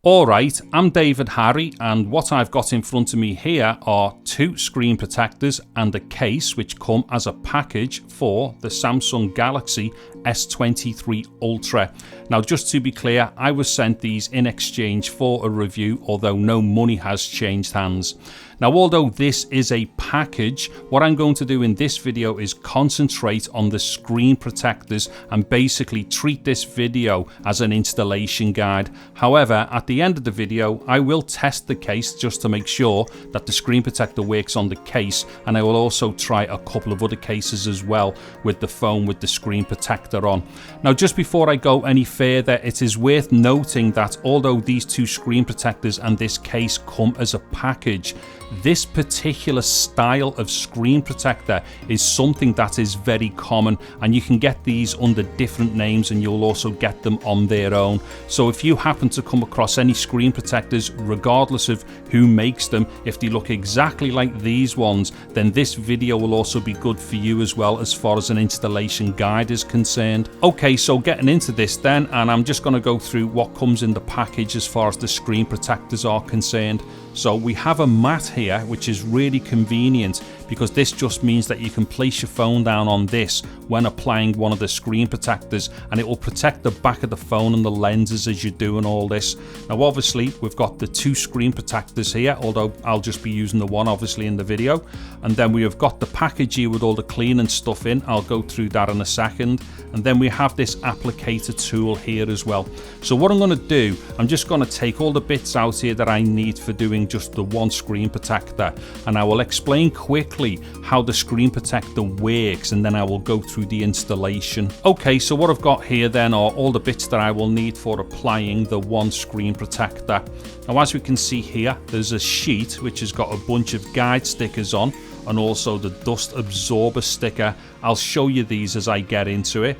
Alright, I'm David Harry, and what I've got in front of me here are two screen protectors and a case which come as a package for the Samsung Galaxy S23 Ultra. Now, just to be clear, I was sent these in exchange for a review, although no money has changed hands. Now, although this is a package, what I'm going to do in this video is concentrate on the screen protectors and basically treat this video as an installation guide. However, at the end of the video, I will test the case just to make sure that the screen protector works on the case, and I will also try a couple of other cases as well with the phone with the screen protector on. Now, just before I go any further, it is worth noting that although these two screen protectors and this case come as a package, this particular style of screen protector is something that is very common, and you can get these under different names and you'll also get them on their own. So if you happen to come across any screen protectors, regardless of who makes them, if they look exactly like these ones, then this video will also be good for you as well as far as an installation guide is concerned. Okay, so getting into this then, and I'm just going to go through what comes in the package as far as the screen protectors are concerned. So we have a mat here, which is really convenient because this just means that you can place your phone down on this when applying one of the screen protectors, and it will protect the back of the phone and the lenses as you're doing all this. Now, obviously, we've got the two screen protectors here, although I'll just be using the one obviously in the video. And then we have got the package here with all the cleaning stuff in. I'll go through that in a second. And then we have this applicator tool here as well. So what I'm going to do, I'm just going to take all the bits out here that I need for doing just the one screen protector, and I will explain quickly how the screen protector works, and then I will go through the installation. Okay, so what I've got here then are all the bits that I will need for applying the one screen protector. Now, as we can see here, there's a sheet which has got a bunch of guide stickers on, and also the dust absorber sticker. I'll show you these as I get into it.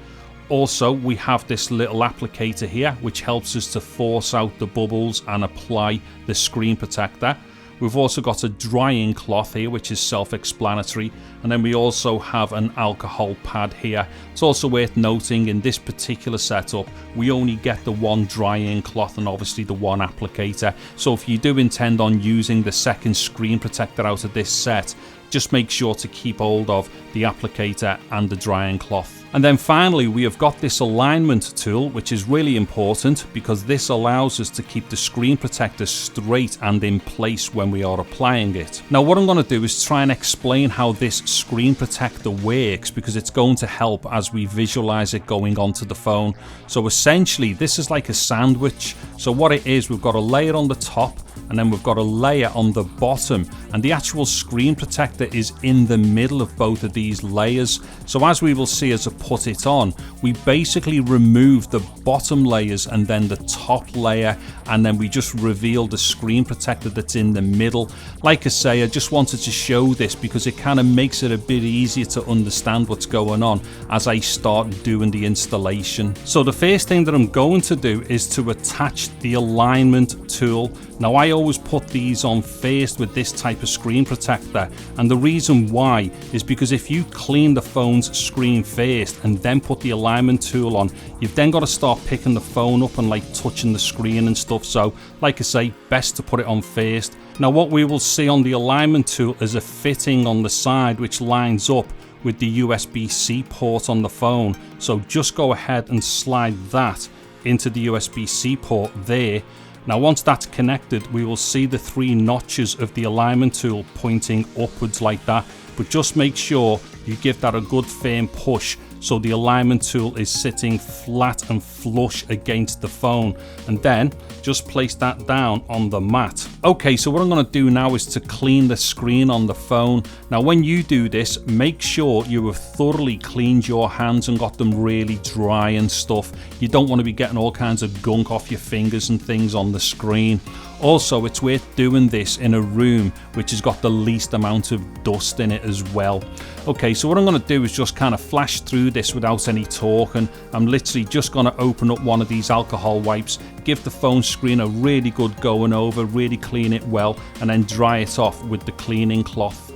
Also, we have this little applicator here which helps us to force out the bubbles and apply the screen protector. We've also got a drying cloth here which is self-explanatory, and then we also have an alcohol pad here. It's also worth noting in this particular setup we only get the one drying cloth and obviously the one applicator. So if you do intend on using the second screen protector out of this set, just make sure to keep hold of the applicator and the drying cloth. And then finally, we have got this alignment tool, which is really important because this allows us to keep the screen protector straight and in place when we are applying it. Now, what I'm going to do is try and explain how this screen protector works, because it's going to help as we visualize it going onto the phone. So essentially, this is like a sandwich. So what it is, we've got a layer on the top, and then we've got a layer on the bottom, and the actual screen protector is in the middle of both of these layers. So as we will see as I put it on, we basically remove the bottom layers and then the top layer, and then we just reveal the screen protector that's in the middle. Like I say, I just wanted to show this because it kind of makes it a bit easier to understand what's going on as I start doing the installation. So the first thing that I'm going to do is to attach the alignment tool. Now, I always put these on first with this type of screen protector, and the reason why is because if you clean the phone's screen first and then put the alignment tool on, you've then got to start picking the phone up and like touching the screen and stuff. So like I say, best to put it on first. Now, what we will see on the alignment tool is a fitting on the side which lines up with the USB-C port on the phone. So just go ahead and slide that into the USB-C port there. Now, once that's connected, we will see the three notches of the alignment tool pointing upwards like that, but just make sure you give that a good firm push so the alignment tool is sitting flat and flush against the phone, and then just place that down on the mat. Okay, so what I'm going to do now is to clean the screen on the phone. Now, when you do this, make sure you have thoroughly cleaned your hands and got them really dry and stuff. You don't want to be getting all kinds of gunk off your fingers and things on the screen. Also, it's worth doing this in a room which has got the least amount of dust in it as well. Okay, so what I'm going to do is just kind of flash through this without any talking. I'm literally just going to open up one of these alcohol wipes, give the phone screen a really good going over, really clean it well, and then dry it off with the cleaning cloth.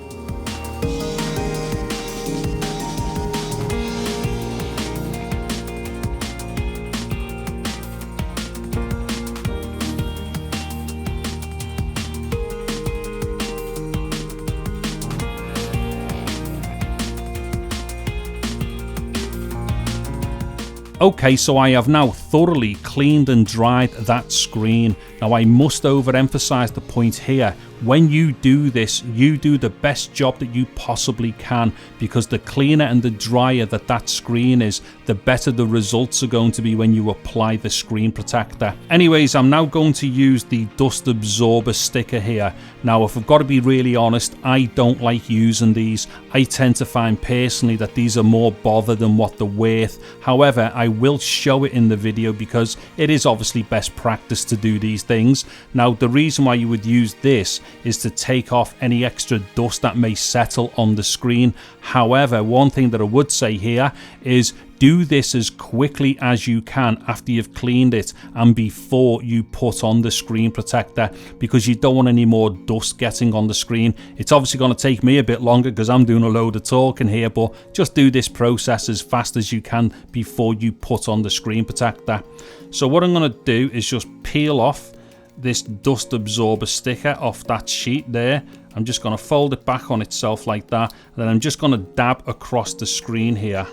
Okay, so I have now thoroughly cleaned and dried that screen. Now I must overemphasize the point here. When you do this, you do the best job that you possibly can, because the cleaner and the drier that screen is, the better the results are going to be when you apply the screen protector. Anyways, I'm now going to use the dust absorber sticker here. Now, if I've got to be really honest, I don't like using these. I tend to find personally that these are more bother than what they're worth. However, I will show it in the video because it is obviously best practice to do these things. Now, the reason why you would use this is to take off any extra dust that may settle on the screen. However, one thing that I would say here is do this as quickly as you can after you've cleaned it and before you put on the screen protector, because you don't want any more dust getting on the screen. It's obviously going to take me a bit longer because I'm doing a load of talking here, but just do this process as fast as you can before you put on the screen protector. So what I'm going to do is just peel off this dust absorber sticker off that sheet there. I'm just going to fold it back on itself like that, and then I'm just going to dab across the screen here.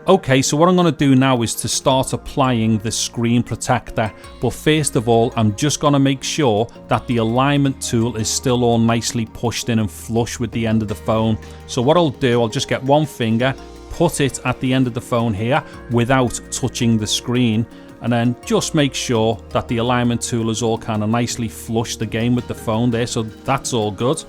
Okay, so what I'm going to do now is to start applying the screen protector, but first of all I'm just going to make sure that the alignment tool is still all nicely pushed in and flush with the end of the phone. So what I'll do, I'll just get one finger, put it at the end of the phone here without touching the screen, and then just make sure that the alignment tool is all kind of nicely flushed again with the phone there, so that's all good.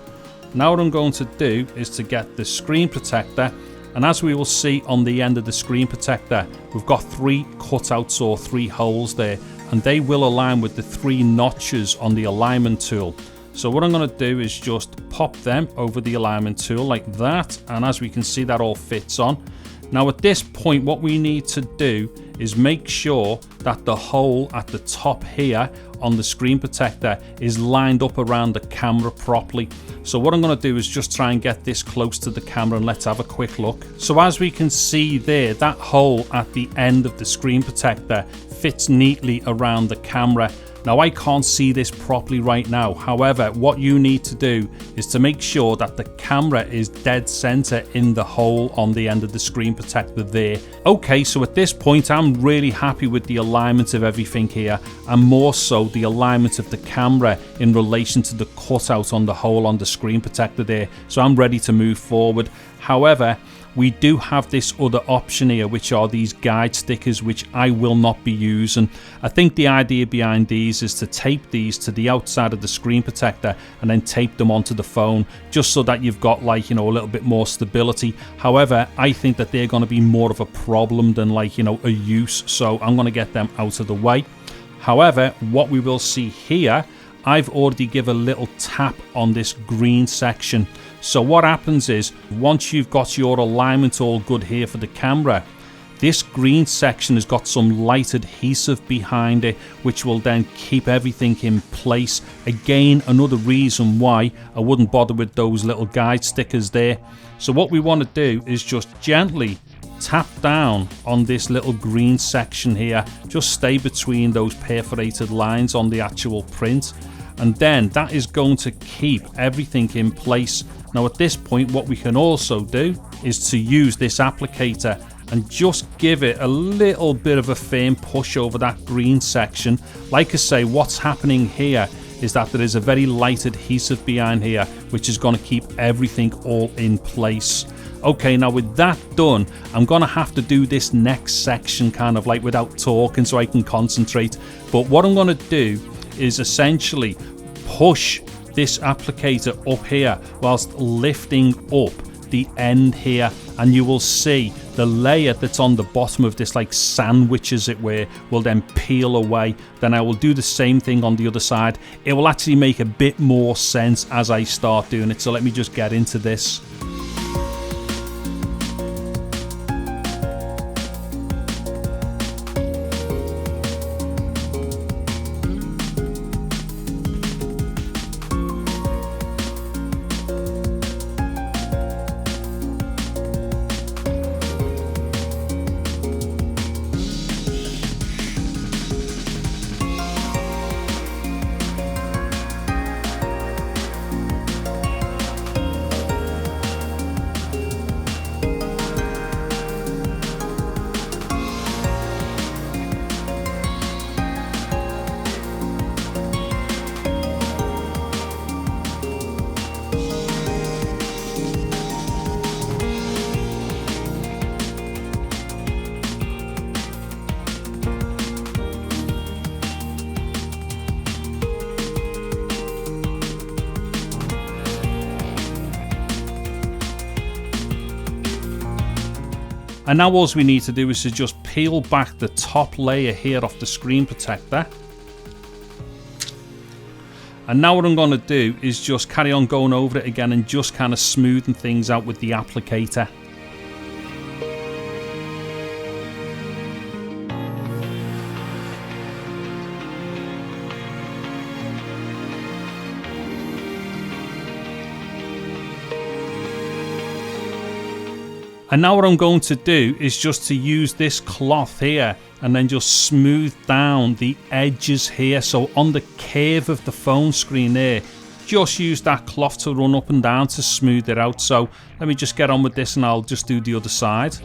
Now what I'm going to do is to get the screen protector, and as we will see on the end of the screen protector, we've got 3 cutouts or 3 holes there, and they will align with the 3 notches on the alignment tool. So what I'm going to do is just pop them over the alignment tool like that, and as we can see, that all fits on. Now at this point, what we need to do is make sure that the hole at the top here on the screen protector is lined up around the camera properly. So what I'm going to do is just try and get this close to the camera, and let's have a quick look. So as we can see there, that hole at the end of the screen protector fits neatly around the camera. Now I can't see this properly right now. However, what you need to do is to make sure that the camera is dead center in the hole on the end of the screen protector there. Okay, so at this point I'm really happy with the alignment of everything here, and more so the alignment of the camera in relation to the cutout on the hole on the screen protector there. So I'm ready to move forward. However, we do have this other option here, which are these guide stickers, which I will not be using. I think the idea behind these is to tape these to the outside of the screen protector and then tape them onto the phone, just so that you've got, like, you know, a little bit more stability. However, I think that they're going to be more of a problem than, like, you know, a use, so I'm going to get them out of the way. However, what we will see here, I've already given a little tap on this green section. So what happens is, once you've got your alignment all good here for the camera, this green section has got some light adhesive behind it, which will then keep everything in place. Again, another reason why I wouldn't bother with those little guide stickers there. So what we want to do is just gently tap down on this little green section here. Just stay between those perforated lines on the actual print, and then that is going to keep everything in place. Now at this point, what we can also do is to use this applicator and just give it a little bit of a firm push over that green section. Like I say, what's happening here is that there is a very light adhesive behind here, which is going to keep everything all in place. Okay, now with that done, I'm going to have to do this next section kind of like without talking so I can concentrate. But what I'm going to do is essentially push this applicator up here whilst lifting up the end here, and you will see the layer that's on the bottom of this, like sandwich as it were, will then peel away. Then I will do the same thing on the other side. It will actually make a bit more sense as I start doing it, so let me just get into this. And now all we need to do is to just peel back the top layer here off the screen protector. And now what I'm going to do is just carry on going over it again and just kind of smoothing things out with the applicator. And now what I'm going to do is just to use this cloth here and then just smooth down the edges here. So on the curve of the phone screen there, just use that cloth to run up and down to smooth it out. So let me just get on with this and I'll just do the other side.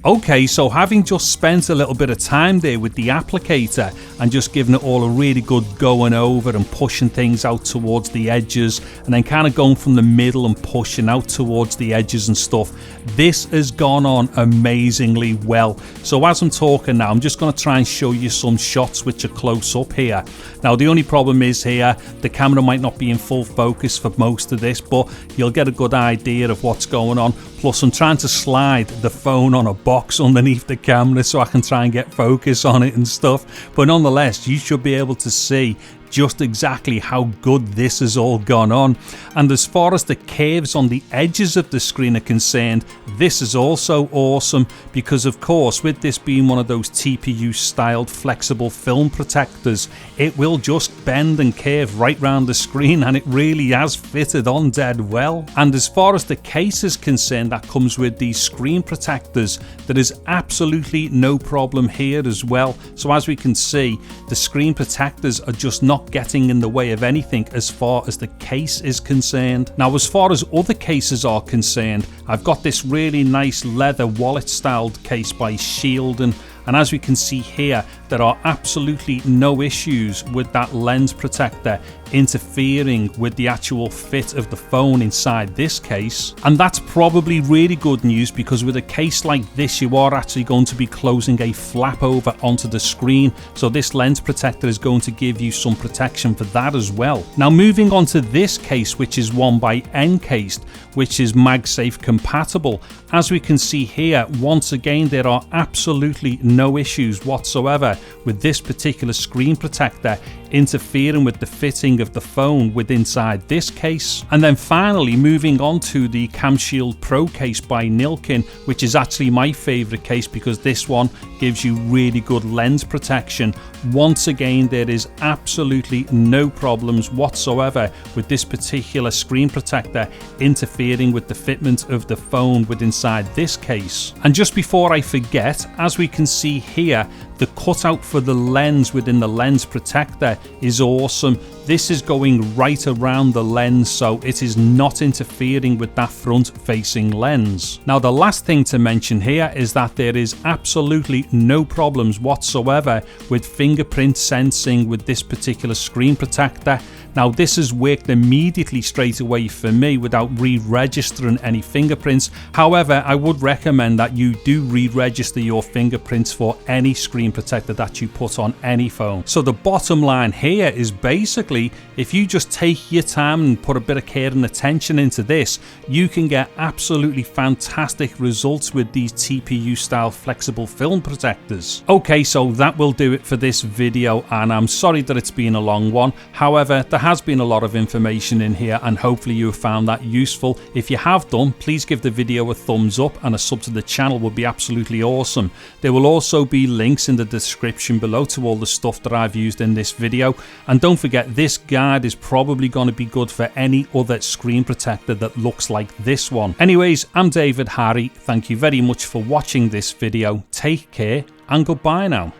Okay, so having just spent a little bit of time there with the applicator and just giving it all a really good going over and pushing things out towards the edges and then kind of going from the middle and pushing out towards the edges and stuff, this has gone on amazingly well. So as I'm talking now, I'm just going to try and show you some shots which are close up here. Now the only problem is here, the camera might not be in full focus for most of this, but you'll get a good idea of what's going on. Plus I'm trying to slide the phone on a box underneath the camera so I can try and get focus on it and stuff, but nonetheless you should be able to see just exactly how good this has all gone on. And as far as the curves on the edges of the screen are concerned, this is also awesome because of course with this being one of those TPU styled flexible film protectors, it will just bend and curve right round the screen, and it really has fitted on dead well. And as far as the case is concerned that comes with these screen protectors, there is absolutely no problem here as well. So as we can see, the screen protectors are just not getting in the way of anything as far as the case is concerned. Now as far as other cases are concerned, I've got this really nice leather wallet styled case by Shield, and as we can see here, there are absolutely no issues with that lens protector interfering with the actual fit of the phone inside this case. And that's probably really good news because with a case like this, you are actually going to be closing a flap over onto the screen. So this lens protector is going to give you some protection for that as well. Now moving on to this case, which is one by Encased, which is MagSafe compatible. As we can see here, once again, there are absolutely no issues whatsoever with this particular screen protector interfering with the fitting of the phone with inside this case. And then finally moving on to the CamShield Pro case by Nilkin, which is actually my favorite case because this one gives you really good lens protection. Once again, there is absolutely no problems whatsoever with this particular screen protector interfering with the fitment of the phone with inside this case. And just before I forget, as we can see here, the cutout for the lens within the lens protector is awesome. This is going right around the lens, so it is not interfering with that front facing lens. Now the last thing to mention here is that there is absolutely no problems whatsoever with fingerprint sensing with this particular screen protector. Now this has worked immediately straight away for me without re-registering any fingerprints. However, I would recommend that you do re-register your fingerprints for any screen protector that you put on any phone. So the bottom line here is basically, if you just take your time and put a bit of care and attention into this, you can get absolutely fantastic results with these TPU style flexible film protectors. Okay, so that will do it for this video, and I'm sorry that it's been a long one. However, there has been a lot of information in here and hopefully you have found that useful. If you have done, please give the video a thumbs up, and a sub to the channel would be absolutely awesome. There will also be links in the description below to all the stuff that I've used in this video, and don't forget, this guide is probably going to be good for any other screen protector that looks like this one. Anyways, I'm David Harry, thank you very much for watching this video, take care and goodbye now.